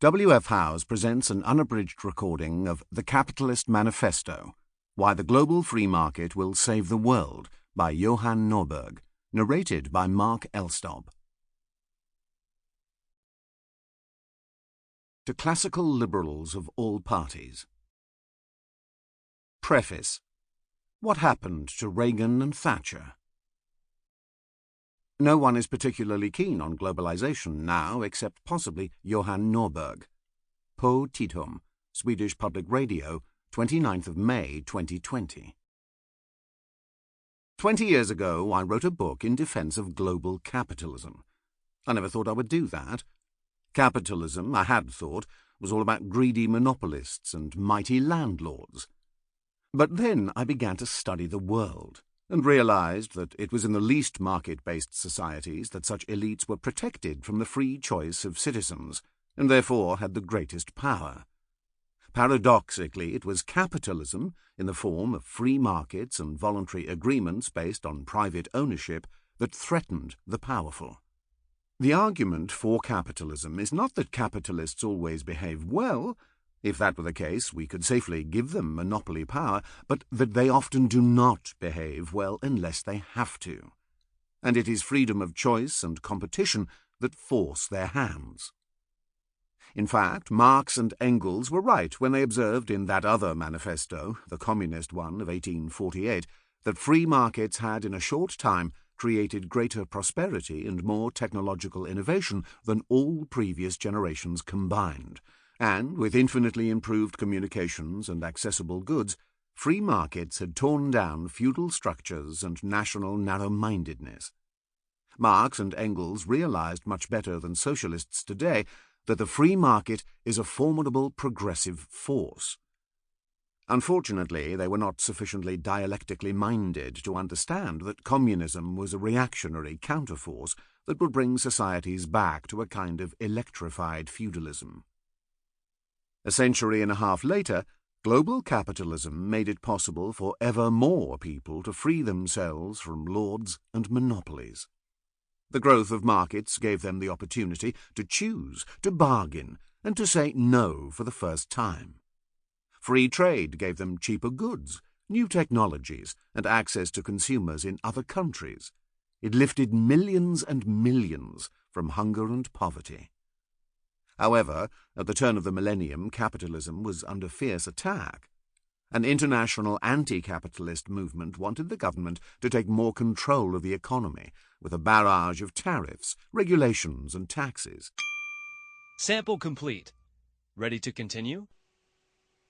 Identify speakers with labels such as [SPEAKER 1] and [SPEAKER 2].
[SPEAKER 1] W.F. Howes presents an unabridged recording of The Capitalist Manifesto, Why the Global Free Market Will Save the World by Johan Norberg, narrated by Mark Elstob. To classical liberals of all parties. Preface. What happened to Reagan and Thatcher? No one is particularly keen on globalization now except possibly Johan Norberg. Po Tidhum, Swedish Public Radio, 29th of May 2020. 20 years ago I wrote a book in defense of global capitalism. I never thought I would do that. Capitalism, I had thought, was all about greedy monopolists and mighty landlords. But then I began to study the world, and realized that it was in the least market-based societies that such elites were protected from the free choice of citizens, and therefore had the greatest power. Paradoxically, it was capitalism, in the form of free markets and voluntary agreements based on private ownership, that threatened the powerful. The argument for capitalism is not that capitalists always behave well. If that were the case, we could safely give them monopoly power, but that they often do not behave well unless they have to. And it is freedom of choice and competition that force their hands. In fact, Marx and Engels were right when they observed in that other manifesto, the Communist one of 1848, that free markets had in a short time created greater prosperity and more technological innovation than all previous generations combined. And, with infinitely improved communications and accessible goods, free markets had torn down feudal structures and national narrow-mindedness. Marx and Engels realized much better than socialists today that the free market is a formidable progressive force. Unfortunately, they were not sufficiently dialectically minded to understand that communism was a reactionary counterforce that would bring societies back to a kind of electrified feudalism. A century and a half later, global capitalism made it possible for ever more people to free themselves from lords and monopolies. The growth of markets gave them the opportunity to choose, to bargain, and to say no for the first time. Free trade gave them cheaper goods, new technologies, and access to consumers in other countries. It lifted millions and millions from hunger and poverty. However, at the turn of the millennium, capitalism was under fierce attack. An international anti-capitalist movement wanted the government to take more control of the economy, with a barrage of tariffs, regulations, and taxes.
[SPEAKER 2] Sample complete. Ready to continue?